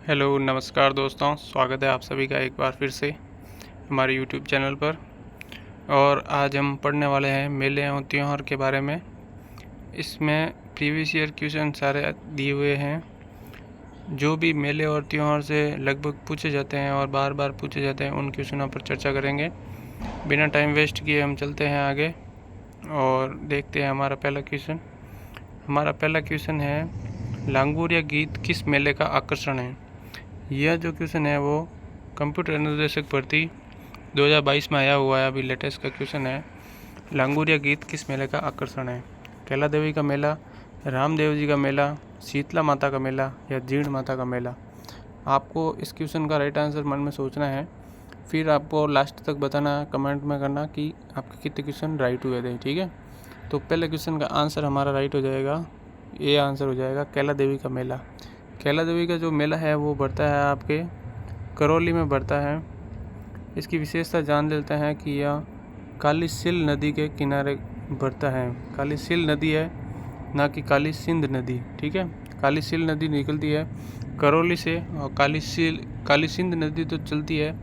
Hello नमस्कार दोस्तों, स्वागत है आप सभी का एक बार फिर से हमारे यूट्यूब चैनल पर। और आज हम पढ़ने वाले हैं मेले एवं त्यौहार के बारे में। इसमें प्रीवियस ईयर क्वेश्चन सारे दिए हुए हैं जो भी मेले और त्यौहार से लगभग पूछे जाते हैं और बार बार पूछे जाते हैं, उन क्वेश्चनों पर चर्चा करेंगे। बिना टाइम वेस्ट किए हम चलते हैं आगे और देखते हैं हमारा पहला क्वेश्चन है, लांगुरिया गीत किस मेले का आकर्षण है। यह जो क्वेश्चन है वो कंप्यूटर अनुदेशक भर्ती 2022 में आया हुआ है, अभी लेटेस्ट का क्वेश्चन है। लांगुरिया गीत किस मेले का आकर्षण है। कैला देवी का मेला, रामदेव जी का मेला, शीतला माता का मेला या जीर्ण माता का मेला। आपको इस क्वेश्चन का राइट आंसर मन में सोचना है, फिर आपको लास्ट तक बताना, कमेंट में करना कि आपके कितने क्वेश्चन राइट हुए थे। ठीक है, तो पहले क्वेश्चन का आंसर हमारा राइट हो जाएगा, ये आंसर हो जाएगा कैला देवी का मेला। कैला देवी का जो मेला है वो बढ़ता है आपके करौली में बढ़ता है। इसकी विशेषता जान लेते हैं कि यह काली सील नदी के किनारे बढ़ता है। काली सील नदी है, ना कि काली सिंध नदी। ठीक है, काली सील नदी निकलती है करौली से और काली सिंध नदी तो चलती है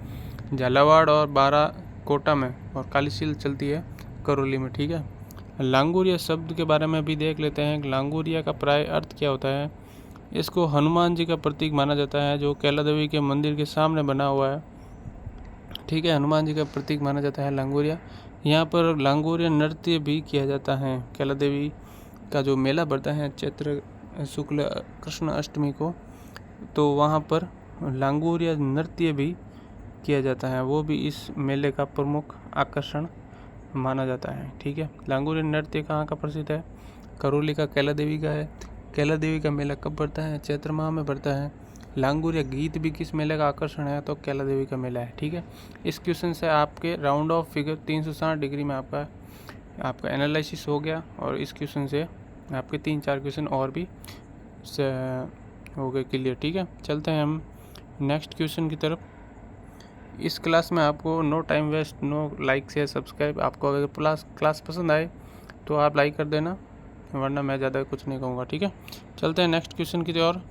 झालावाड़ और बाराकोटा में, और काली सील चलती है करौली में। ठीक है, लांगुरिया शब्द के बारे में भी देख लेते हैं। लांगुरिया का प्राय अर्थ क्या होता है। इसको हनुमान जी का प्रतीक माना जाता है, जो कैला देवी के मंदिर के सामने बना हुआ है। ठीक है, हनुमान जी का प्रतीक माना जाता है लांगुरिया। यहाँ पर लांगुरिया नृत्य भी किया जाता है। कैला देवी का जो मेला बढ़ता है चैत्र शुक्ल कृष्ण अष्टमी को, तो वहाँ पर लांगुरिया नृत्य भी किया जाता है, वो भी इस मेले का प्रमुख आकर्षण माना जाता है। ठीक है, लांगुरिया नृत्य कहाँ का प्रसिद्ध है, करौली का कैला देवी का है। कैला देवी का मेला कब बढ़ता है, चैत्र माह में बढ़ता है। लांगुरिया गीत भी किस मेले का आकर्षण है, तो कैला देवी का मेला है। ठीक है, इस क्वेश्चन से आपके राउंड ऑफ फिगर 360 डिग्री में आपका एनालिसिस हो गया, और इस क्वेश्चन से आपके 3-4 क्वेश्चन और भी हो गए क्लियर। ठीक है, चलते हैं हम नेक्स्ट क्वेश्चन की तरफ। इस क्लास में आपको no time waste, no like share subscribe. आपको अगर क्लास पसंद आए तो आप लाइक कर देना, वरना मैं ज़्यादा कुछ नहीं कहूँगा। ठीक है, चलते हैं नेक्स्ट क्वेश्चन की ओर।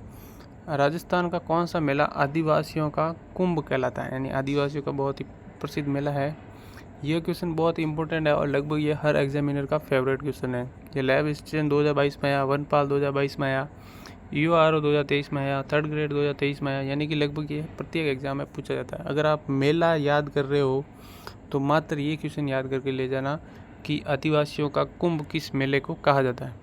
राजस्थान का कौन सा मेला आदिवासियों का कुंभ कहलाता है, यानी आदिवासियों का बहुत ही प्रसिद्ध मेला है। यह क्वेश्चन बहुत ही इंपॉर्टेंट है और लगभग ये हर एग्जामिनर का फेवरेट क्वेश्चन है। ये लैब स्टेशन 2022 में आया, वनपाल 2022 में आया, URO 2023 में आया, थर्ड ग्रेड 2023 में आया, यानी कि लगभग ये प्रत्येक एग्जाम में पूछा जाता है। अगर आप मेला याद कर रहे हो तो मात्र ये क्वेश्चन याद करके ले जाना कि आदिवासियों का कुंभ किस मेले को कहा जाता है।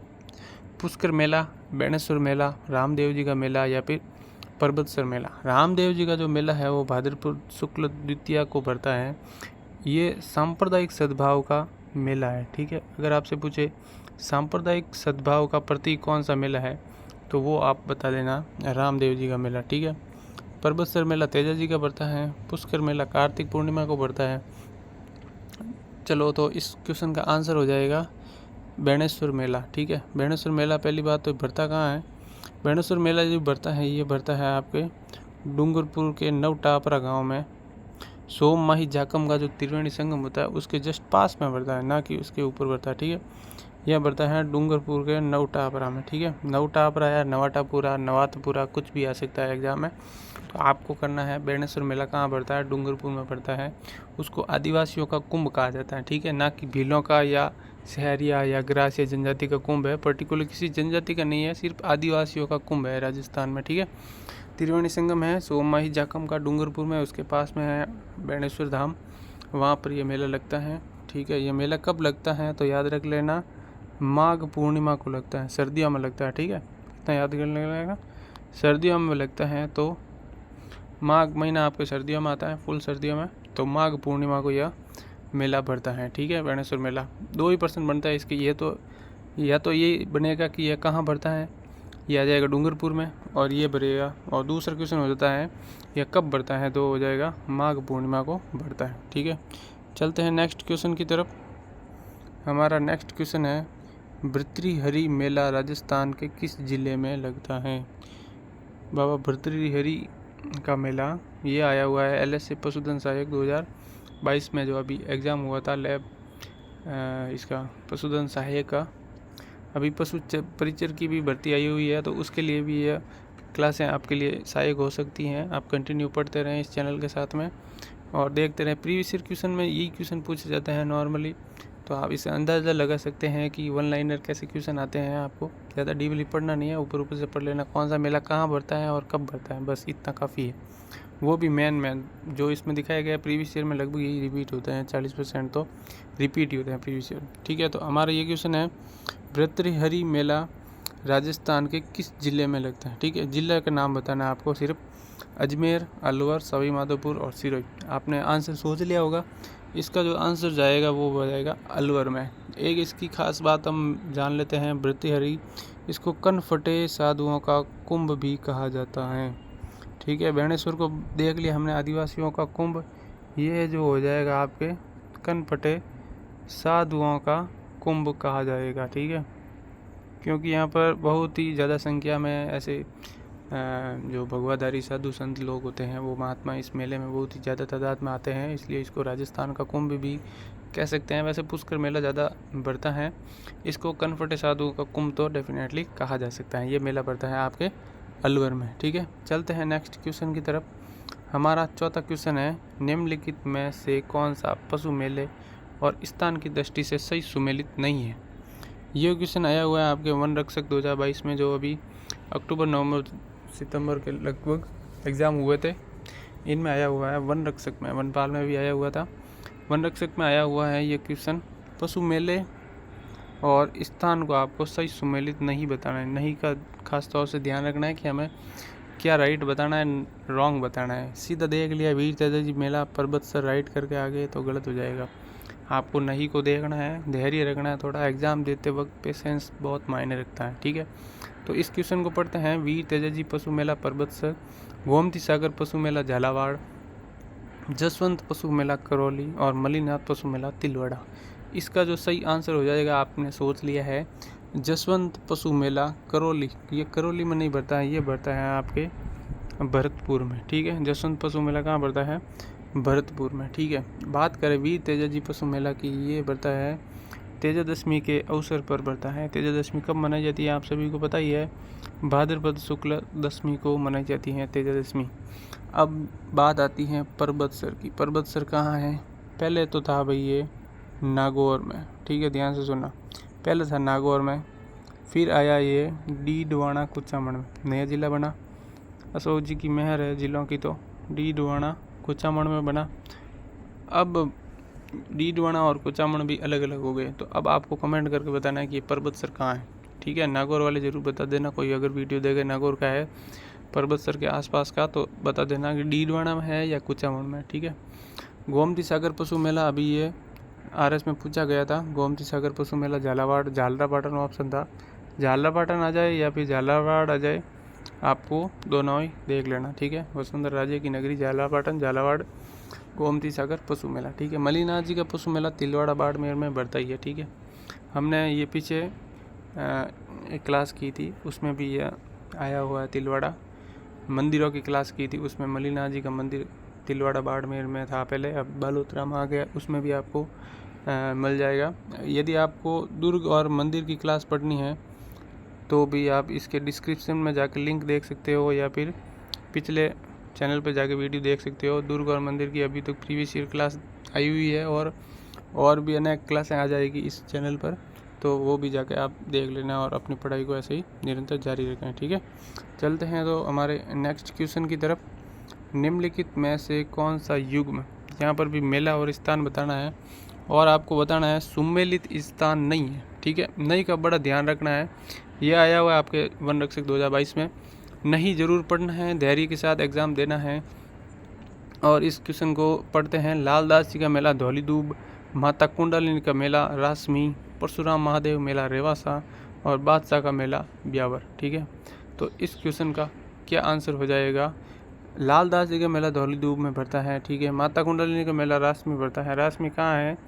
पुष्कर मेला, बेणेश्वर मेला, रामदेव जी का मेला या फिर पर्वतसर मेला। रामदेव जी का जो मेला है वो भाद्रपद शुक्ल द्वितीया को भरता है। ये सांप्रदायिक सद्भाव का मेला है। ठीक है, अगर आपसे पूछे सांप्रदायिक सद्भाव का प्रतीक कौन सा मेला है, तो वो आप बता देना रामदेव जी का मेला। ठीक है, पर्वतसर मेला तेजा जी का बढ़ता है। पुष्कर मेला कार्तिक पूर्णिमा को बढ़ता है। चलो, तो इस क्वेश्चन का आंसर हो जाएगा बेणेश्वर मेला। ठीक है, बेणेश्वर मेला पहली बात तो बढ़ता कहाँ है। बेणेश्वर मेला जो बढ़ता है ये बढ़ता है आपके डूंगरपुर के नवटापरा गांव में। सोम माही जाकम का जो त्रिवेणी संगम होता है उसके जस्ट पास में बढ़ता है, ना कि उसके ऊपर बढ़ता है। ठीक है, यह बढ़ता है डूंगरपुर के नवटापरा में। ठीक है, नवटापरा या नवाटापुरा, नवातपुरा कुछ भी आ सकता है एग्जाम में। तो आपको करना है बेणेश्वर मेला कहाँ बढ़ता है, डूंगरपुर में बढ़ता है। उसको आदिवासियों का कुंभ कहा जाता है। ठीक है, ना कि भीलों का या शहरिया या ग्रास या जनजाति का कुंभ है। पर्टिकुलर किसी जनजाति का नहीं है, सिर्फ आदिवासियों का कुंभ है राजस्थान में। ठीक है, त्रिवेणी संगम है सोममाही जाकम का डूंगरपुर में, उसके पास में है बेणेश्वर धाम, वहाँ पर यह मेला लगता है। ठीक है, यह मेला कब लगता है तो याद रख लेना, माघ पूर्णिमा को लगता है, सर्दियों में लगता है। ठीक है, इतना याद करने लगेगा, सर्दियों में लगता है। तो माघ महीना आपके सर्दियों में आता है, फुल सर्दियों में, तो माघ पूर्णिमा को यह मेला बढ़ता है। ठीक है, बेणेश्वर मेला 2% बनता है इसके। ये तो या तो ये बनेगा कि यह कहाँ बढ़ता है, ये आ जाएगा डूंगरपुर में, और ये बढ़ेगा। और दूसरा क्वेश्चन हो जाता है यह कब बढ़ता है, तो हो जाएगा माघ पूर्णिमा को बढ़ता है। ठीक है, चलते हैं नेक्स्ट क्वेश्चन की तरफ। हमारा नेक्स्ट क्वेश्चन है, भर्तृहरि मेला राजस्थान के किस जिले में लगता है। बाबा भर्तृहरि का मेला ये आया हुआ है LSA पशुधन सहायक 2022 में, जो अभी एग्ज़ाम हुआ था लैब इसका पशुधन सहायक का। अभी पशु परिचर की भी भर्ती आई हुई है, तो उसके लिए भी यह क्लासें आपके लिए सहायक हो सकती हैं। आप कंटिन्यू पढ़ते रहें इस चैनल के साथ में और देखते रहें। प्रीवियस ईयर क्वेश्चन में यही क्वेश्चन पूछे जाते हैं नॉर्मली, तो आप इसे अंदाज़ा लगा सकते हैं कि वन लाइनर कैसे क्वेश्चन आते हैं। आपको ज़्यादा डीपली पढ़ना नहीं है, ऊपर ऊपर से पढ़ लेना कौन सा मेला कहाँ भरता है और कब भरता है, बस इतना काफ़ी है। वो भी मेन जो इसमें दिखाया गया प्रीवियस ईयर में लगभग यही रिपीट होते हैं, 40% तो रिपीट ही होते हैं प्रीवियस ईयर। ठीक है, तो हमारा ये क्वेश्चन है भर्तृहरि मेला राजस्थान के किस ज़िले में लगता है। ठीक है, ज़िले का नाम बताना है आपको सिर्फ, अजमेर, अलवर, सवाई माधोपुर और सिरोही। आपने आंसर सोच लिया होगा। इसका जो आंसर जाएगा वो हो जाएगा अलवर में। एक इसकी खास बात हम जान लेते हैं, भर्तृहरि इसको कनफटे साधुओं का कुंभ भी कहा जाता है। ठीक है, बाणेश्वर को देख लिया हमने, आदिवासियों का कुंभ, ये जो हो जाएगा आपके कनफटे साधुओं का कुंभ कहा जाएगा। ठीक है, क्योंकि यहाँ पर बहुत ही ज़्यादा संख्या में ऐसे जो भगवाधारी साधु संत लोग होते हैं वो महात्मा इस मेले में बहुत ही ज़्यादा तादाद में आते हैं, इसलिए इसको राजस्थान का कुंभ भी कह सकते हैं। वैसे पुष्कर मेला ज़्यादा बढ़ता है, इसको कनफटे साधु का कुंभ तो डेफिनेटली कहा जा सकता है। ये मेला बढ़ता है आपके अलवर में। ठीक है, चलते हैं नेक्स्ट क्वेश्चन की तरफ। हमारा चौथा क्वेश्चन है, निम्नलिखित में से कौन सा पशु मेले और स्थान की दृष्टि से सही सुमेलित नहीं है। ये क्वेश्चन आया हुआ है आपके वन रक्षक 2022 में, जो अभी अक्टूबर, नवंबर, सितंबर के लगभग एग्ज़ाम हुए थे, इनमें आया हुआ है। वन रक्षक में, वनपाल में भी आया हुआ था, वन रक्षक में आया हुआ है ये क्वेश्चन। पशु मेले और स्थान को आपको सही सुमेलित नहीं बताना है। नहीं का खास तौर से ध्यान रखना है कि हमें क्या राइट बताना है, रॉन्ग बताना है। सीधा देख लिया वीर तेजाजी मेला पर्वत सर राइट करके आ गए तो गलत हो जाएगा। आपको नहीं को देखना है, धैर्य रखना है थोड़ा, एग्ज़ाम देते वक्त पेशेंस बहुत मायने रखता है। ठीक है, तो इस क्वेश्चन को पढ़ते हैं। वीर तेजाजी पशु मेला पर्वतसर, गोमती सागर पशु मेला झालावाड़, जसवंत पशु मेला करौली और मलिनाथ पशु मेला तिलवाड़ा। इसका जो सही आंसर हो जाएगा, आपने सोच लिया है जसवंत पशु मेला करौली। ये करौली में नहीं बढ़ता है, ये बढ़ता है आपके भरतपुर में। ठीक है, जसवंत पशु मेला कहाँ बढ़ता है, भरतपुर में। ठीक है, बात करें वीर तेजाजी पशु मेला की, ये बढ़ता है तेजादशमी के अवसर पर बढ़ता है। तेजादशमी कब मनाई जाती है आप सभी को पता ही है, भाद्रपद शुक्ल दशमी को मनाई जाती है तेजादशमी। अब बात आती है पर्वतसर की। पर्वतसर कहाँ है, पहले तो था भाई ये नागौर में। ठीक है, ध्यान से सुनना, पहले था नागौर में, फिर आया ये डीडवाना कुचामन में, नया ज़िला बना। अशोक जी की मेहर है जिलों की, तो डीडवाना कुचामन में बना। अब डीडवाना और कुचामन भी अलग अलग हो गए, तो अब आपको कमेंट करके बताना है कि ये पर्वतसर कहाँ है। ठीक है, नागौर वाले ज़रूर बता देना, कोई अगर वीडियो देखे नागौर का है पर्वतसर के आसपास का तो बता देना कि डीडवाना में है या कुचामन में। ठीक है, गोमती सागर पशु मेला, अभी ये RS में पूछा गया था। गोमती सागर पशु मेला झालावाड़, झालरापाटन ऑप्शन था, झालरापाटन आ जाए या फिर झालावाड़ आ जाए, आपको दोनों ही देख लेना। ठीक है, वसुंधरा राजे की नगरी झालरापाटन, झालावाड़, गोमती सागर पशु मेला। ठीक है, मलिनाथ जी का पशु मेला तिलवाड़ा बाड़मेर में बढ़ता ही है। ठीक है, हमने ये पीछे एक क्लास की थी, उसमें भी ये आया हुआ है। तिलवाड़ा मंदिरों की क्लास की थी, उसमें मलिनाथ जी का मंदिर तिलवाड़ा बाड़मेर में था पहले, अब बालोतरा में आ गया, उसमें भी आपको मिल जाएगा। यदि आपको दुर्ग और मंदिर की क्लास पढ़नी है तो भी आप इसके डिस्क्रिप्शन में जाकर लिंक देख सकते हो, या फिर पिछले चैनल पर जाके वीडियो देख सकते हो। दुर्ग और मंदिर की अभी तक प्रीवियस ईयर क्लास आई हुई है, और भी अनेक क्लासें आ जाएगी इस चैनल पर, तो वो भी जाके आप देख लेना और अपनी पढ़ाई को ऐसे ही निरंतर जारी रखें। ठीक है, चलते हैं तो हमारे नेक्स्ट क्वेश्चन की तरफ। निम्नलिखित में से कौन सा युग्म, यहाँ पर भी मेला और स्थान बताना है, और आपको बताना है सुमेलित स्थान नहीं है। ठीक है, नहीं का बड़ा ध्यान रखना है। यह आया हुआ है आपके वन रक्षक 2022 में, नहीं ज़रूर पढ़ना है, धैर्य के साथ एग्ज़ाम देना है। और इस क्वेश्चन को पढ़ते हैं। लालदास जी का मेला धौलीदूब, माता कुंडलिनी का मेला रासमी, परशुराम महादेव मेला रेवासा और बादशाह का मेला ब्यावर। ठीक है, तो इस क्वेश्चन का क्या आंसर हो जाएगा, लालदास जी का मेला धौलीदूब में भरता है। ठीक है, माता कुंडलिनी का मेला रासमी भरता है। रासमी कहाँ है,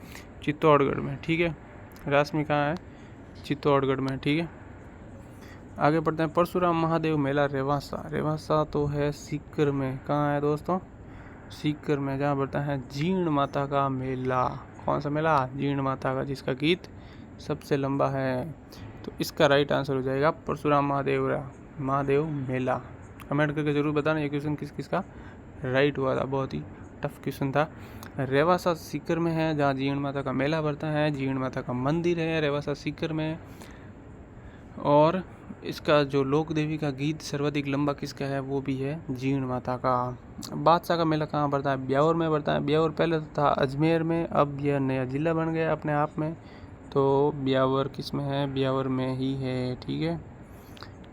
चित्तौड़गढ़ में। ठीक है, रासमी कहाँ है, चित्तौड़गढ़ में। ठीक है, आगे बढ़ते हैं। परशुराम महादेव मेला रेवासा, रेवासा तो है सीकर में। कहाँ है दोस्तों, सीकर में, जहाँ बढ़ता है जीर्ण माता का मेला। कौन सा मेला, जीर्ण माता का, जिसका गीत सबसे लंबा है। तो इसका राइट आंसर हो जाएगा परशुराम महादेव मेला। कमेंट करके ज़रूर बताना ये क्वेश्चन किस किस का राइट हुआ था। बहुत ही टफ क्वेश्चन था। रेवासा सीकर में है जहाँ जीण माता का मेला भरता है, जीण माता का मंदिर है रेवासा सीकर में। और इसका जो लोक देवी का गीत सर्वाधिक लंबा किसका है वो भी है जीण माता का। बादशाह का मेला कहाँ भरता है? ब्यावर में भरता है। ब्यावर पहले तो था अजमेर में, अब यह नया जिला बन गया अपने आप में। तो ब्यावर किस में है? ब्यावर में ही है, ठीक है,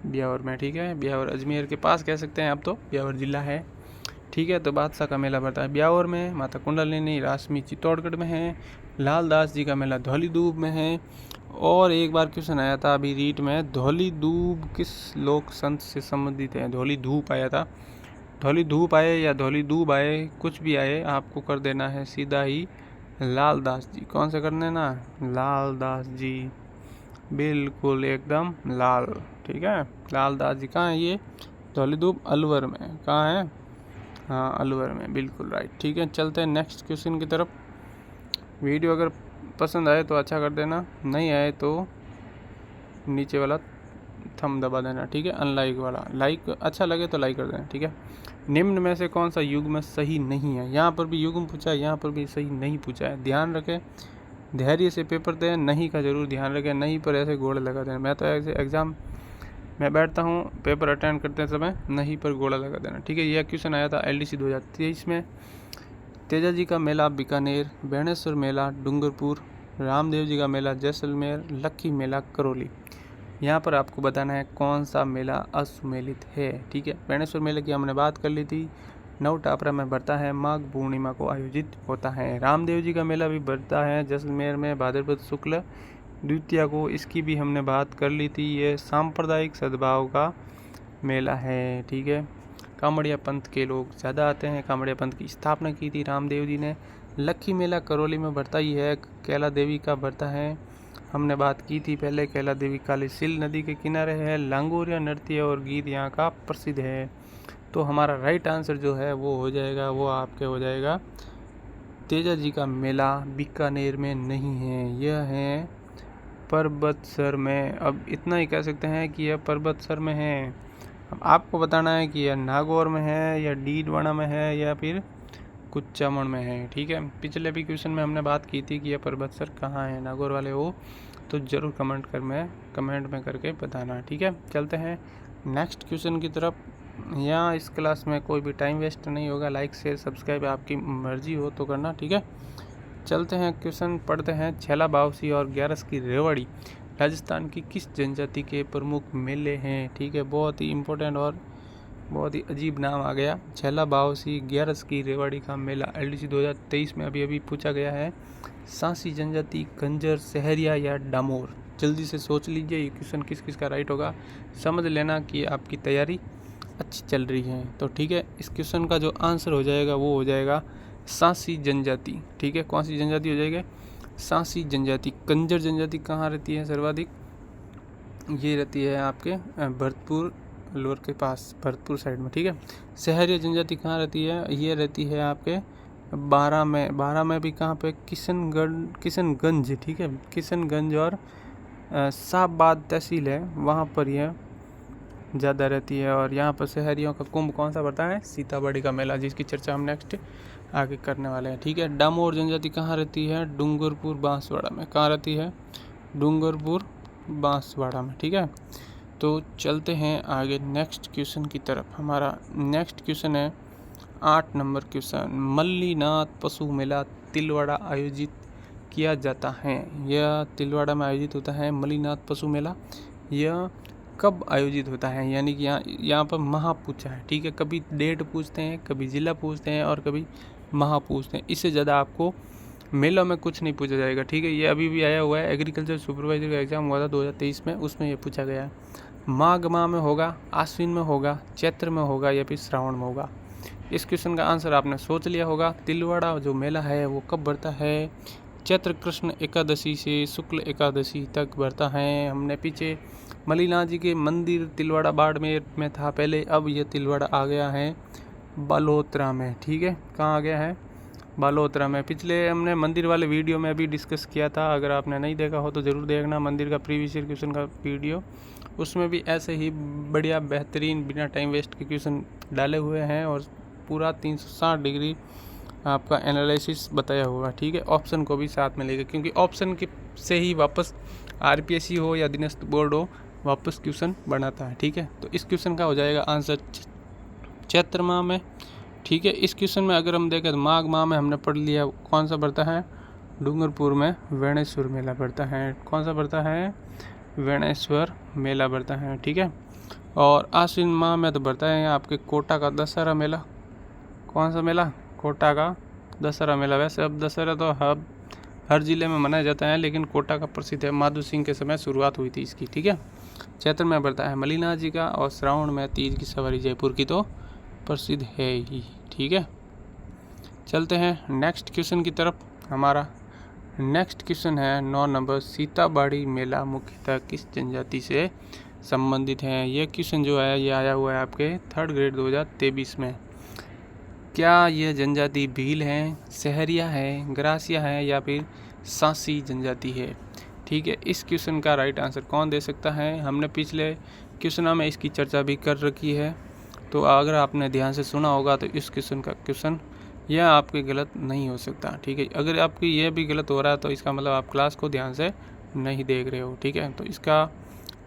ब्यावर में, ठीक है। ब्यावर अजमेर के पास कह सकते हैं, अब तो ब्यावर जिला है, ठीक है। तो बादशाह का मेला भरता है ब्यावर में। माता कुंडलिनी रासमी चित्तौड़गढ़ में है। लालदास जी का मेला धौली दूब में है। और एक बार क्वेश्चन आया था अभी रीट में, धौली दूब किस लोक संत से संबंधित है? धौली धूप आया था। धौली धूप आए या धौली दूब आए, कुछ भी आए, आपको कर देना है सीधा ही लालदास जी। कौन से करने ना? लालदास जी, बिल्कुल एकदम लाल, ठीक है। लालदास जी कहाँ है? ये धौली दूब अलवर में। कहाँ है? हाँ, अलवर में, बिल्कुल राइट, ठीक है। चलते हैं नेक्स्ट क्वेश्चन की तरफ। वीडियो अगर पसंद आए तो अच्छा कर देना, नहीं आए तो नीचे वाला थंब दबा देना, ठीक है, अनलाइक वाला। लाइक अच्छा लगे तो लाइक कर देना, ठीक है। निम्न में से कौन सा युग्म सही नहीं है? यहाँ पर भी युग्म पूछा है, यहाँ पर भी सही नहीं पूछा है। ध्यान रखें, धैर्य से पेपर दें, नहीं का जरूर ध्यान रखें, नहीं पर ऐसे घोड़े लगा देना। मैं तो ऐसे एग्ज़ाम मैं बैठता हूँ पेपर अटेंड करते समय, नहीं पर घोड़ा लगा देना, ठीक है। यह क्वेश्चन आया था LDC 2023 में। तेजा जी का मेला बीकानेर, बेणेश्वर मेला डूंगरपुर, रामदेव जी का मेला जैसलमेर, लक्खी मेला करौली। यहाँ पर आपको बताना है कौन सा मेला असुमेलित है, ठीक है। बेणेश्वर मेले की हमने बात कर ली थी, नवटापरा में भरता है, माघ पूर्णिमा को आयोजित होता है। रामदेव जी का मेला भी भरता है जैसलमेर में भाद्रपद शुक्ल द्वितीया को, इसकी भी हमने बात कर ली थी। ये सांप्रदायिक सद्भाव का मेला है, ठीक है। कामड़िया पंथ के लोग ज़्यादा आते हैं, कामड़िया पंथ की स्थापना की थी रामदेव जी ने। लक्खी मेला करौली में भरता ही है, कैला देवी का भरता है, हमने बात की थी पहले। कैला देवी काली सिल नदी के किनारे है। लांगोरिया नृत्य और गीत यहाँ का प्रसिद्ध है। तो हमारा राइट आंसर जो है वो हो जाएगा, वो आपके हो जाएगा तेजा जी का मेला बीकानेर में नहीं है, यह है परबतसर में। अब इतना ही कह सकते हैं कि यह परबतसर में है। अब आपको बताना है कि यह नागौर में है या डीडवाना में है या फिर कुचामण में है, ठीक है। पिछले भी क्वेश्चन में हमने बात की थी कि यह परबतसर कहाँ है, नागौर वाले हो तो ज़रूर कमेंट में करके बताना, ठीक है। चलते हैं नेक्स्ट क्वेश्चन की तरफ। यहाँ इस क्लास में कोई भी टाइम वेस्ट नहीं होगा, लाइक शेयर सब्सक्राइब आपकी मर्जी हो तो करना, ठीक है। चलते हैं क्वेश्चन पढ़ते हैं। छैला बावसी और ग्यारस की रेवाड़ी राजस्थान की किस जनजाति के प्रमुख मेले हैं, ठीक है। बहुत ही इम्पोर्टेंट और बहुत ही अजीब नाम आ गया, छैला बावसी ग्यारस की रेवाड़ी का मेला LDC 2023 में अभी पूछा गया है। सांसी जनजाति, कंजर, सहरिया या डामोर? जल्दी से सोच लीजिए ये क्वेश्चन किस किस का राइट होगा, समझ लेना कि आपकी तैयारी अच्छी चल रही है तो, ठीक है। इस क्वेश्चन का जो आंसर हो जाएगा वो हो जाएगा सांसी जनजाति, ठीक है। कौन सी जनजाति हो जाएगी? सांसी जनजाति। कंजर जनजाति कहाँ रहती है सर्वाधिक? ये रहती है आपके भरतपुर लोअर के पास, भरतपुर साइड में, ठीक है। सहरिया जनजाति कहाँ रहती है? ये रहती है आपके बारा में भी कहाँ पे? किशनगंज, ठीक है। किशनगंज और शाहबाद तहसील है, वहाँ पर यह ज़्यादा रहती है। और यहाँ पर शहरियों का कुंभ कौन सा बढ़ता है? सीताबड़ी का मेला, जिसकी चर्चा हम नेक्स्ट आगे करने वाले हैं, ठीक है। डामोर जनजाति कहाँ रहती है? डूंगरपुर बांसवाड़ा में। कहाँ रहती है? डूंगरपुर बांसवाड़ा में, ठीक है। तो चलते हैं आगे नेक्स्ट क्वेश्चन की तरफ। हमारा नेक्स्ट क्वेश्चन है 8 नंबर क्वेश्चन। मल्लीनाथ पशु मेला तिलवाड़ा आयोजित किया जाता है। यह तिलवाड़ा में आयोजित होता है मल्लीनाथ पशु मेला। यह कब आयोजित होता है? यानी कि यहाँ पर माह पूछा है, ठीक है। कभी डेट पूछते हैं, कभी ज़िला पूछते हैं और कभी माह पूछते हैं। इससे ज़्यादा आपको मेलों में कुछ नहीं पूछा जाएगा, ठीक है। ये अभी भी आया हुआ है, एग्रीकल्चर सुपरवाइजर का एग्ज़ाम हुआ था 2023 में, उसमें ये पूछा गया है। माघ माह में होगा, आश्विन में होगा, चैत्र में होगा या फिर श्रावण में होगा? इस क्वेश्चन का आंसर आपने सोच लिया होगा। तिलवाड़ा जो मेला है वो कब बढ़ता है? चैत्र कृष्ण एकादशी से शुक्ल एकादशी तक बढ़ता है। हमने पीछे मल्लीनाथ जी के मंदिर तिलवाड़ा बाड़मेर में था पहले, अब यह तिलवाड़ा आ गया है बालोतरा में, ठीक है। कहाँ आ गया है? बालोतरा में। पिछले हमने मंदिर वाले वीडियो में भी डिस्कस किया था, अगर आपने नहीं देखा हो तो ज़रूर देखना मंदिर का प्रीवियस ईयर क्वेश्चन का वीडियो। उसमें भी ऐसे ही बढ़िया बेहतरीन बिना टाइम वेस्ट के क्वेश्चन डाले हुए हैं और पूरा 360 डिग्री आपका एनालिसिस बताया हुआ। ठीक है, ऑप्शन को भी साथ में लेकर, क्योंकि ऑप्शन के से ही वापस आरपीएससी हो या दिनस्थ बोर्ड हो वापस क्वेश्चन बनाता है। ठीक है, तो इस क्वेश्चन का हो जाएगा आंसर चैत्र माह में। ठीक है, इस क्वेश्चन में अगर हम देखें तो माघ माह में हमने पढ़ लिया कौन सा पड़ता है, डूंगरपुर में वेणेश्वर मेला पड़ता है। कौन सा पड़ता है, वेणेश्वर मेला पड़ता है। ठीक है, और आश्विन माह में तो पड़ता है आपके कोटा का दशहरा मेला। कौन सा मेला, कोटा का दशहरा मेला। वैसे अब दशहरा तो हर ज़िले में मनाया जाता है, लेकिन कोटा का प्रसिद्ध है, माधु सिंह के समय शुरुआत हुई थी इसकी। ठीक है, चैत्र में पड़ता है मलिनाथ जी का, और श्रावण में तीज की सवारी जयपुर की तो प्रसिद्ध है ही। ठीक है, चलते हैं नेक्स्ट क्वेश्चन की तरफ। हमारा नेक्स्ट क्वेश्चन है 9 नंबर, सीताबाड़ी मेला मुख्यतः किस जनजाति से संबंधित है। ये क्वेश्चन जो है ये आया हुआ है आपके 3rd ग्रेड 2023 में। क्या यह जनजाति भील है, सहरिया है, ग्रासिया है या फिर सांसी जनजाति है। ठीक है, इस क्वेश्चन का राइट आंसर कौन दे सकता है। हमने पिछले क्वेश्चनों में इसकी चर्चा भी कर रखी है, तो अगर आपने ध्यान से सुना होगा तो इस क्वेश्चन का क्वेश्चन यह आपके गलत नहीं हो सकता। ठीक है, अगर आपकी यह भी गलत हो रहा है तो इसका मतलब आप क्लास को ध्यान से नहीं देख रहे हो। ठीक है, तो इसका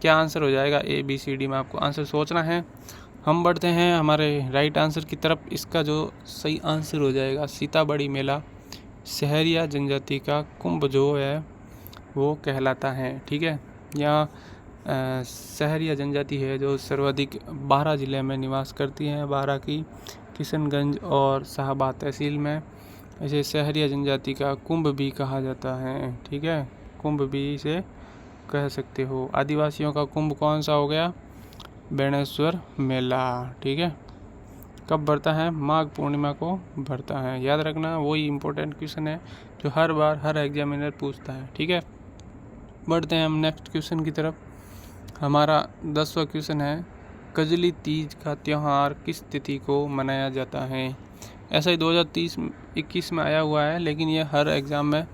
क्या आंसर हो जाएगा, ABCD में आपको आंसर सोचना है। हम बढ़ते हैं हमारे राइट आंसर की तरफ। इसका जो सही आंसर हो जाएगा सीताबाड़ी मेला सहरिया जनजाति का कुंभ जो है वो कहलाता है। ठीक है, यहाँ सहरिया जनजाति है जो सर्वाधिक 12 ज़िले में निवास करती है, 12 की किशनगंज और शाहबाद तहसील में। इसे सहरिया जनजाति का कुंभ भी कहा जाता है। ठीक है, कुंभ भी इसे कह सकते हो। आदिवासियों का कुंभ कौन सा हो गया, बेणेश्वर मेला। ठीक है, कब भरता है, माघ पूर्णिमा को भरता है। याद रखना, वही इम्पोर्टेंट क्वेश्चन है जो हर बार हर एग्जामिनर पूछता है। ठीक है, बढ़ते हैं हम नेक्स्ट क्वेश्चन की तरफ। हमारा 10वां क्वेश्चन है, कजली तीज का त्यौहार किस तिथि को मनाया जाता है। ऐसा ही 2021 में आया हुआ है, लेकिन यह हर एग्ज़ाम में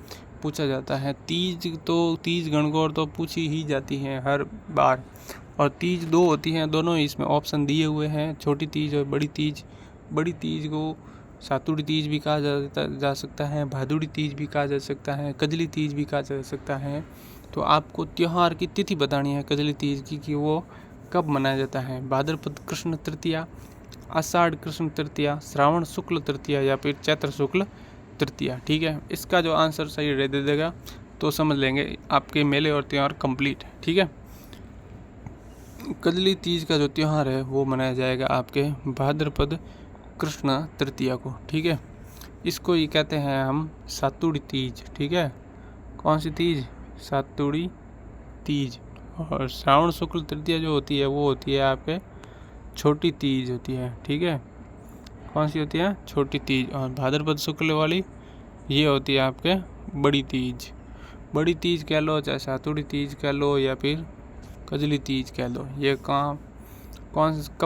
पूछा जाता है। तीज गणगौर तो पूछी ही जाती है हर बार, और तीज 2 होती हैं, दोनों इसमें ऑप्शन दिए हुए हैं, छोटी तीज और बड़ी तीज। बड़ी तीज को सातुड़ी तीज भी कहा जा सकता है, भादुड़ी तीज भी कहा जा सकता है, कजली तीज भी कहा जा सकता है। तो आपको त्यौहार की तिथि बतानी है कजली तीज की कि वो कब मनाया जाता है। भाद्रपद कृष्ण तृतीया, आषाढ़ कृष्ण तृतीया, श्रावण शुक्ल तृतीया या फिर चैत्र शुक्ल तृतीया। ठीक है, इसका जो आंसर सही दे देगा तो समझ लेंगे आपके मेले और त्यौहार कंप्लीट है। ठीक है, कजली तीज का जो त्यौहार है वो मनाया जाएगा आपके भाद्रपद कृष्ण तृतीया को। ठीक है, इसको ही कहते हैं हम सातुड़ी तीज। ठीक है, कौन सी तीज, सातुड़ी तीज। और श्रावण शुक्ल तृतीया जो होती है वो होती है आपके छोटी तीज होती है। ठीक है, कौन सी होती है, छोटी तीज। और भाद्रपद शुक्ल वाली ये होती है आपके बड़ी तीज। बड़ी तीज कह लो, चाहे सातुड़ी तीज कह लो या फिर कजली तीज कह लो। ये कब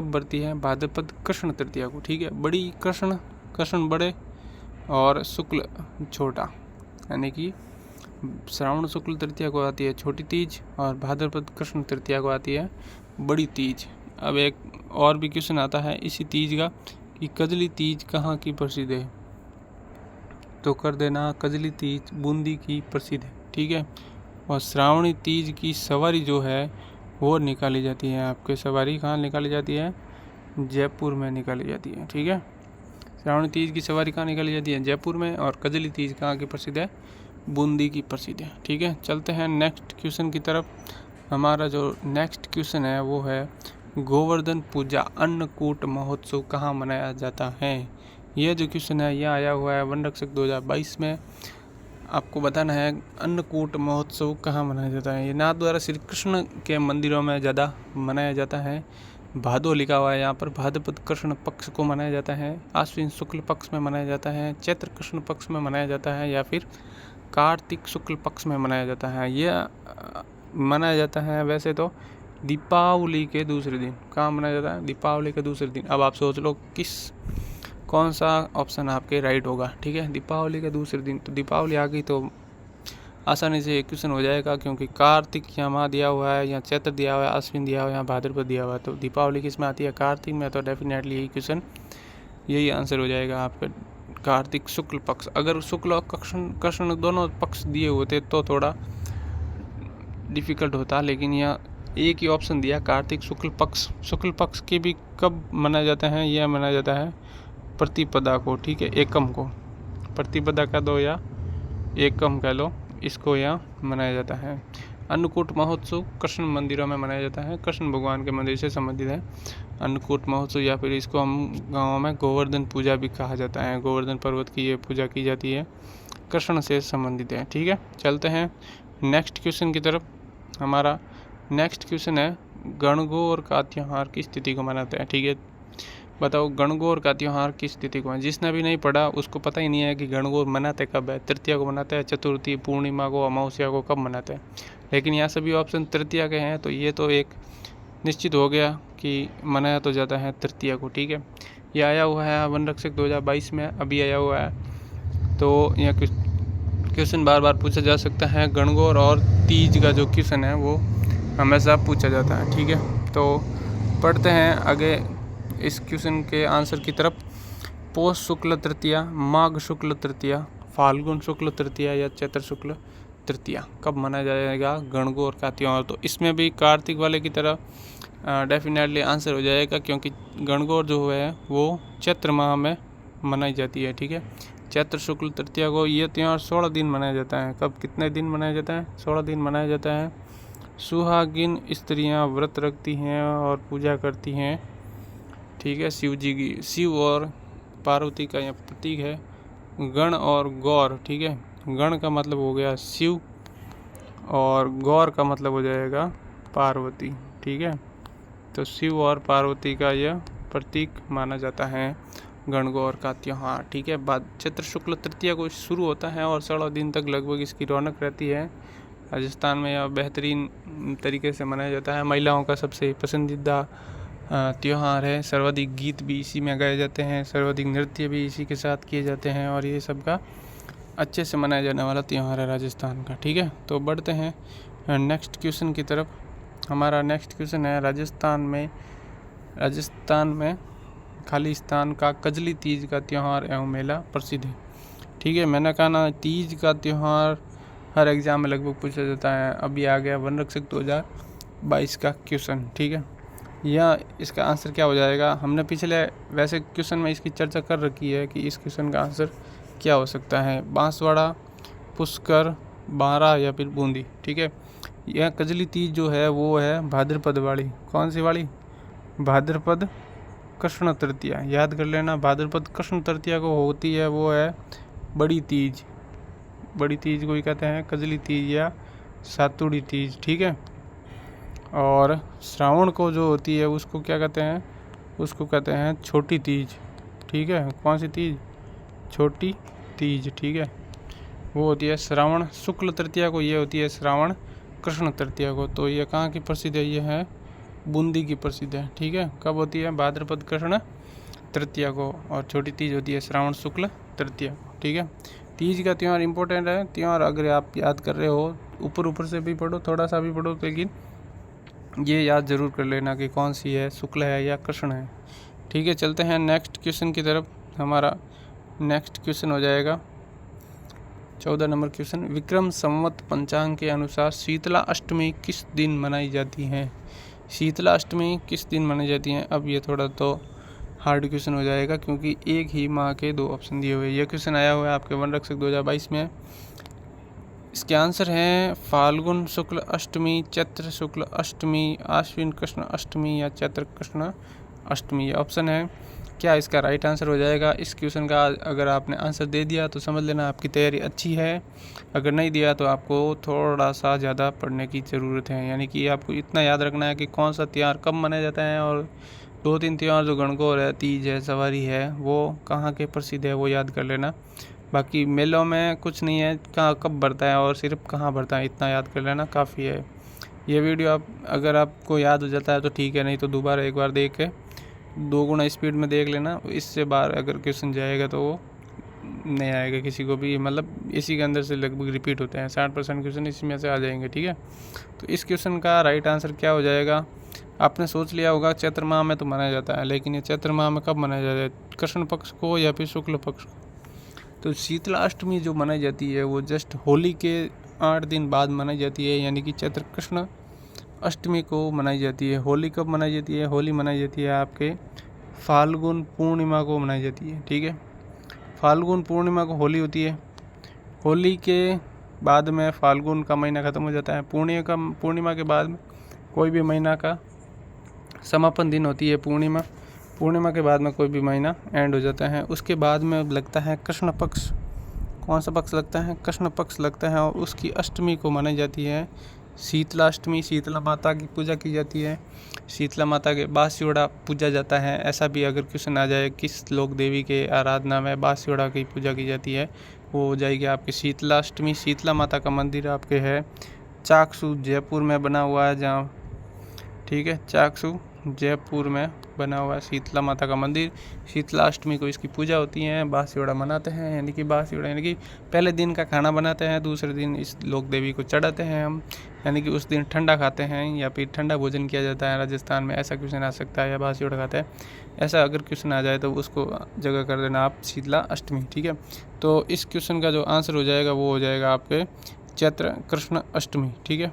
बढ़ती है, भाद्रपद कृष्ण तृतीया को। ठीक है, बड़ी कृष्ण बड़े और शुक्ल छोटा, यानी कि श्रावण शुक्ल तृतीया को आती है छोटी तीज और भाद्रपद कृष्ण तृतीया को आती है बड़ी तीज। अब एक और भी क्वेश्चन आता है इसी तीज का कि कजली तीज कहाँ की प्रसिद्ध है, तो कर देना कजली तीज बूंदी की प्रसिद्ध है। ठीक है, और श्रावणी तीज की सवारी जो है वो निकाली जाती है आपके, सवारी कहाँ निकाली जाती है, जयपुर में निकाली जाती है। ठीक है, श्रावणी तीज की सवारी कहाँ निकाली जाती है, जयपुर में। और कजली तीज कहाँ की प्रसिद्ध है, बूंदी की प्रसिद्ध है। ठीक है, चलते हैं नेक्स्ट क्वेश्चन की तरफ। हमारा जो नेक्स्ट क्वेश्चन है वो है गोवर्धन पूजा अन्नकूट महोत्सव कहाँ मनाया जाता है। यह जो क्वेश्चन है यह आया हुआ है वनरक्षक 2022 में। आपको बताना है अन्नकूट महोत्सव कहाँ मनाया जाता है। ये नाथ द्वारा श्री कृष्ण के मंदिरों में ज़्यादा मनाया जाता है। भादो लिखा हुआ है यहाँ पर, भाद्रपद कृष्ण पक्ष को मनाया जाता है, आश्विन शुक्ल पक्ष में मनाया जाता है, चैत्र कृष्ण पक्ष में मनाया जाता है या फिर कार्तिक शुक्ल पक्ष में मनाया जाता है। यह मनाया जाता है वैसे तो दीपावली के दूसरे दिन। कहाँ मनाया जाता है, दीपावली के दूसरे दिन। अब आप सोच लो कौन सा ऑप्शन आपके राइट होगा। ठीक है, दीपावली के दूसरे दिन, तो दीपावली आ गई तो आसानी से क्वेश्चन हो जाएगा, क्योंकि कार्तिक यहाँ माह दिया हुआ है, या चैत्र दिया हुआ है, अश्विन दिया हुआ है, या भाद्रपद दिया हुआ है। तो दीपावली किस में आती है? कार्तिक में। तो डेफिनेटली यही क्वेश्चन, यही आंसर हो जाएगा आपका, कार्तिक शुक्ल पक्ष। अगर शुक्ल और कृष्ण दोनों पक्ष दिए होते तो थोड़ा डिफ़िकल्ट होता, लेकिन यहाँ एक ही ऑप्शन दिया, कार्तिक शुक्ल पक्ष। शुक्ल पक्ष के भी कब मनाया जाता है? यह मनाया जाता है प्रतिपदा को। ठीक है, एकम को प्रतिपदा कह दो या एकम कह लो, इसको यहाँ मनाया जाता है। अन्नकूट महोत्सव कृष्ण मंदिरों में मनाया जाता है, कृष्ण भगवान के मंदिर से संबंधित है अन्नकूट महोत्सव, या फिर इसको हम गाँव में गोवर्धन पूजा भी कहा जाता है। गोवर्धन पर्वत की ये पूजा की जाती है, कृष्ण से संबंधित है। ठीक है, चलते हैं नेक्स्ट क्वेश्चन की तरफ। हमारा नेक्स्ट क्वेश्चन है, गणगौर का त्यौहार किस तिथि को मनाते हैं? ठीक है, बताओ गणगौर का त्यौहार किस तिथि को है? जिसने भी नहीं पढ़ा उसको पता ही नहीं है कि गणगौर मनाते कब है। तृतीया को मनाते हैं, चतुर्थी, पूर्णिमा को, अमावस्या को, कब मनाते हैं? लेकिन यहाँ सभी ऑप्शन तृतीया के हैं, तो ये तो एक निश्चित हो गया कि मनाया तो जाता है तृतीया को। ठीक है, ये आया हुआ है वन रक्षक 2022 में, अभी आया हुआ है। तो यह क्वेश्चन बार बार पूछा जा सकता है। गणगौर और तीज का जो क्वेश्चन है वो हमेशा पूछा जाता है। ठीक है, तो पढ़ते हैं आगे इस क्वेश्चन के आंसर की तरफ। पौष शुक्ल तृतीया, माघ शुक्ल तृतीया, फाल्गुन शुक्ल तृतीया या चैत्र शुक्ल तृतीया, कब मनाया जाएगा गणगौर का त्यौहार? तो इसमें भी कार्तिक वाले की तरह डेफिनेटली आंसर हो जाएगा, क्योंकि गणगौर जो है वो चैत्र माह में मनाई जाती है। ठीक है, चैत्र शुक्ल तृतीया को ये त्यौहार 16 दिन मनाया जाता है। कब, कितने दिन मनाया जाता है? 16 दिन मनाया जाता है। सुहागिन स्त्रियां व्रत रखती हैं और पूजा करती हैं। ठीक है, शिव जी की, शिव और पार्वती का यह प्रतीक है गण और गौर। ठीक है, गण का मतलब हो गया शिव और गौर का मतलब हो जाएगा पार्वती। ठीक है, तो शिव और पार्वती का यह प्रतीक माना जाता है गणगौर का त्यौहार। ठीक है, बाद चैत्र शुक्ल तृतीया को शुरू होता है और 16 दिन तक लगभग इसकी रौनक रहती है। राजस्थान में यह बेहतरीन तरीके से मनाया जाता है, महिलाओं का सबसे पसंदीदा त्यौहार है। सर्वाधिक गीत भी इसी में गाए जाते हैं, सर्वाधिक नृत्य भी इसी के साथ किए जाते हैं, और ये सब का अच्छे से मनाया जाने वाला त्यौहार है राजस्थान का। ठीक है, तो बढ़ते हैं नेक्स्ट क्वेश्चन की तरफ। हमारा नेक्स्ट क्वेश्चन है, राजस्थान में खालिस्तान का कजली तीज का त्यौहार एवं मेला प्रसिद्ध है। ठीक है, मैंने कहा ना, तीज का त्यौहार हर एग्ज़ाम में लगभग पूछा जाता है। अभी आ गया वन रक्षक 2022 का क्वेश्चन। ठीक है, यह इसका आंसर क्या हो जाएगा? हमने पिछले वैसे क्वेश्चन में इसकी चर्चा कर रखी है कि इस क्वेश्चन का आंसर क्या हो सकता है। बांसवाड़ा, पुष्कर, बारा या फिर बूंदी। ठीक है, यह कजली तीज जो है वो है भाद्रपद वाली। कौन सी वाली? भाद्रपद कृष्ण तृतीया, याद कर लेना। भाद्रपद कृष्ण तृतीया को होती है वो है बड़ी तीज। बड़ी तीज को ही कहते हैं कजली तीज या सातुड़ी तीज। ठीक है, और श्रावण को जो होती है उसको क्या कहते हैं? उसको कहते हैं छोटी तीज। ठीक है, कौन सी तीज? छोटी तीज। ठीक है, वो होती है श्रावण शुक्ल तृतीया को, ये होती है श्रावण कृष्ण तृतीया को। तो ये कहाँ की प्रसिद्ध है? ये है बूंदी की प्रसिद्ध है। ठीक है, कब होती है? भाद्रपद कृष्ण तृतीया को, और छोटी तीज होती है श्रावण शुक्ल तृतीया को। ठीक है, तीज का त्यौहार इंपॉर्टेंट है। त्यौहार अगर आप याद कर रहे हो, ऊपर से भी पढ़ो, थोड़ा सा भी पढ़ो, लेकिन ये याद ज़रूर कर लेना कि कौन सी है, शुक्ल है या कृष्ण है। ठीक है, चलते हैं नेक्स्ट क्वेश्चन की तरफ। हमारा नेक्स्ट क्वेश्चन हो जाएगा 14 नंबर क्वेश्चन। विक्रम संवत पंचांग के अनुसार शीतला अष्टमी किस दिन मनाई जाती है? शीतला अष्टमी किस दिन मनाई जाती है? अब ये थोड़ा तो हार्ड क्वेश्चन हो जाएगा, क्योंकि एक ही माह के 2 ऑप्शन दिए हुए। ये क्वेश्चन आया हुआ है आपके वन रक्षक 2022 में। इसके आंसर हैं फाल्गुन शुक्ल अष्टमी, चैत्र शुक्ल अष्टमी, आश्विन कृष्ण अष्टमी या चैत्र कृष्ण अष्टमी। ये ऑप्शन है। क्या इसका राइट आंसर हो जाएगा? इस क्वेश्चन का अगर आपने आंसर दे दिया तो समझ लेना आपकी तैयारी अच्छी है। अगर नहीं दिया तो आपको थोड़ा सा ज़्यादा पढ़ने की ज़रूरत है। यानी कि आपको इतना याद रखना है कि कौन सा त्यौहार कब मनाया जाता है, और 2-3 त्यौहार जो गणगौर है, तीज है, सवारी है, वो कहाँ के प्रसिद्ध है वो याद कर लेना। बाकी मेलों में कुछ नहीं है, कहाँ कब बढ़ता है और सिर्फ कहाँ बढ़ता है, इतना याद कर लेना काफ़ी है। ये वीडियो अगर आपको याद हो जाता है तो ठीक है, नहीं तो दोबारा एक बार देख के 2 गुना स्पीड में देख लेना, इससे बाहर अगर क्वेश्चन जाएगा तो वो नहीं आएगा किसी को भी, मतलब इसी के अंदर से लगभग रिपीट होते हैं, 60% क्वेश्चन इसी में से आ जाएंगे। ठीक है, तो इस क्वेश्चन का राइट आंसर क्या हो जाएगा? आपने सोच लिया होगा चैत्र माह में तो मनाया जाता है, लेकिन ये चैत्र माह में कब मनाया जाता है? कृष्ण पक्ष को या फिर शुक्ल पक्ष को? तो शीतला अष्टमी जो मनाई जाती है वो जस्ट होली के 8 दिन बाद मनाई जाती है, यानी कि चैत्र कृष्ण अष्टमी को मनाई जाती है। होली कब मनाई जाती है? होली मनाई जाती है आपके फाल्गुन पूर्णिमा को मनाई जाती है। ठीक है, फाल्गुन पूर्णिमा को होली होती है। होली के बाद में फाल्गुन का महीना ख़त्म हो जाता है। पूर्णिमा के बाद में कोई भी महीना का समापन दिन होती है पूर्णिमा। पूर्णिमा के बाद में कोई भी महीना एंड हो जाता है। उसके बाद में लगता है कृष्ण पक्ष। कौन सा पक्ष लगता है? कृष्ण पक्ष लगता है, और उसकी अष्टमी को मनाई जाती है शीतला अष्टमी। शीतला माता की पूजा की जाती है। शीतला माता के बांसुड़ा पूजा जाता है। ऐसा भी अगर क्वेश्चन आ जाए किस लोक देवी के आराधना में बांसुड़ा की पूजा की जाती है, वो हो जाएगी आपकी शीतला अष्टमी। शीतला माता का मंदिर आपके है चाकसू जयपुर में बना हुआ है, जहाँ ठीक है चाकसू जयपुर में बना हुआ है शीतला माता का मंदिर। शीतला अष्टमी को इसकी पूजा होती है, बांसुड़ा मनाते हैं, यानी कि बांसुड़ा यानी कि पहले दिन का खाना बनाते हैं, दूसरे दिन इस लोक देवी को चढ़ाते हैं हम, यानी कि उस दिन ठंडा खाते हैं या फिर ठंडा भोजन किया जाता है। राजस्थान में ऐसा क्वेश्चन आ सकता है, या बांसुड़ा खाते हैं, ऐसा अगर क्वेश्चन आ जाए तो उसको जगह कर देना आप शीतला अष्टमी। ठीक है, तो इस क्वेश्चन का जो आंसर हो जाएगा वो हो जाएगा आपके चैत्र कृष्ण अष्टमी। ठीक है,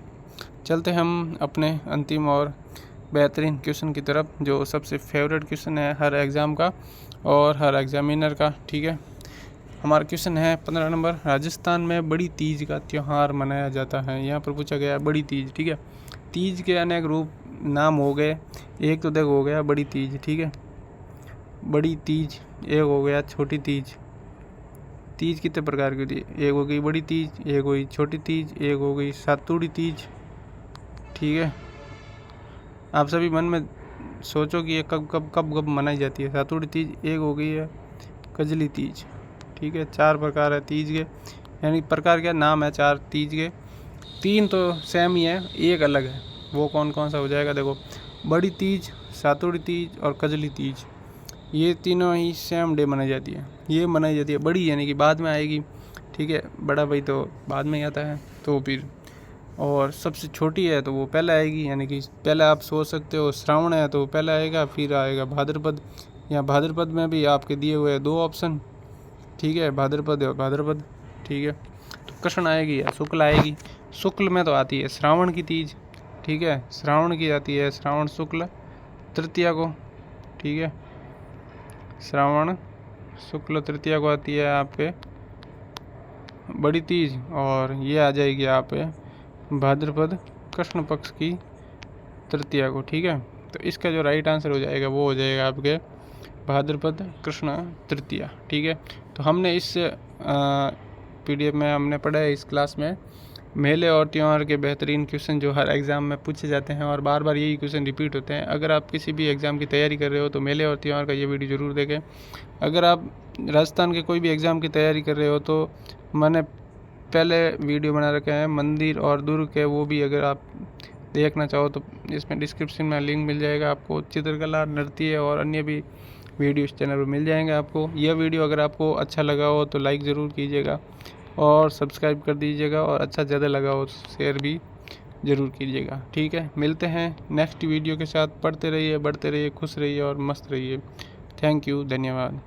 चलते हम अपने अंतिम और बेहतरीन क्वेश्चन की तरफ, जो सबसे फेवरेट क्वेश्चन है हर एग्ज़ाम का और हर एग्जामिनर का। ठीक है, हमारा क्वेश्चन है 15 नंबर। राजस्थान में बड़ी तीज का त्यौहार मनाया जाता है। यहाँ पर पूछा गया है बड़ी तीज। ठीक है, तीज के अनेक रूप नाम हो गए। एक तो देखो हो गया बड़ी तीज। ठीक है, बड़ी तीज। एक हो गया छोटी तीज। तीज कितने प्रकार की होती है? एक हो गई बड़ी तीज, एक हो गई छोटी तीज, एक हो गई सातुड़ी तीज। ठीक है, आप सभी मन में सोचो कि ये कब कब कब कब मनाई जाती है। सातुड़ी तीज, एक हो गई है कजली तीज। ठीक है, 4 प्रकार है तीज के, यानी प्रकार क्या नाम है 4 तीज के। 3 तो सेम ही है, एक अलग है। वो कौन कौन सा हो जाएगा? देखो, बड़ी तीज, सातुड़ी तीज और कजली तीज, ये तीनों ही सेम डे मनाई जाती है। ये मनाई जाती है बड़ी, यानी कि बाद में आएगी। ठीक है, बड़ा भाई तो बाद में आता है, तो फिर और सबसे छोटी है तो वो पहले आएगी, यानी कि पहले आप सोच सकते हो श्रावण है तो पहले आएगा, फिर आएगा भाद्रपद। या भाद्रपद में भी आपके दिए हुए हैं 2 ऑप्शन। ठीक है, भाद्रपद और भाद्रपद। ठीक है, तो कृष्ण आएगी या शुक्ल आएगी? शुक्ल में तो आती है श्रावण की तीज। ठीक है, श्रावण की आती है श्रावण शुक्ल तृतीया को। ठीक है, श्रावण शुक्ल तृतीया को आती है आपके बड़ी तीज, और ये आ जाएगी आप भाद्रपद कृष्ण पक्ष की तृतीया को। ठीक है, तो इसका जो राइट आंसर हो जाएगा वो हो जाएगा आपके भाद्रपद कृष्ण तृतीया। ठीक है, तो हमने इस PDF में हमने पढ़ा है इस क्लास में मेले और त्यौहार के बेहतरीन क्वेश्चन जो हर एग्ज़ाम में पूछे जाते हैं, और बार बार यही क्वेश्चन रिपीट होते हैं। अगर आप किसी भी एग्ज़ाम की तैयारी कर रहे हो तो मेले और त्यौहार का ये वीडियो ज़रूर देखें। अगर आप राजस्थान के कोई भी एग्ज़ाम की तैयारी कर रहे हो तो मैंने पहले वीडियो बना रखे हैं मंदिर और दुर्ग के, वो भी अगर आप देखना चाहो तो इसमें डिस्क्रिप्शन में लिंक मिल जाएगा आपको। चित्रकला, नृत्य और अन्य भी वीडियो इस चैनल पर मिल जाएंगे आपको। यह वीडियो अगर आपको अच्छा लगा हो तो लाइक ज़रूर कीजिएगा और सब्सक्राइब कर दीजिएगा, और अच्छा ज़्यादा लगा हो तो शेयर भी ज़रूर कीजिएगा। ठीक है, मिलते हैं नेक्स्ट वीडियो के साथ। पढ़ते रहिए, बढ़ते रहिए, खुश रहिए और मस्त रहिए। थैंक यू, धन्यवाद।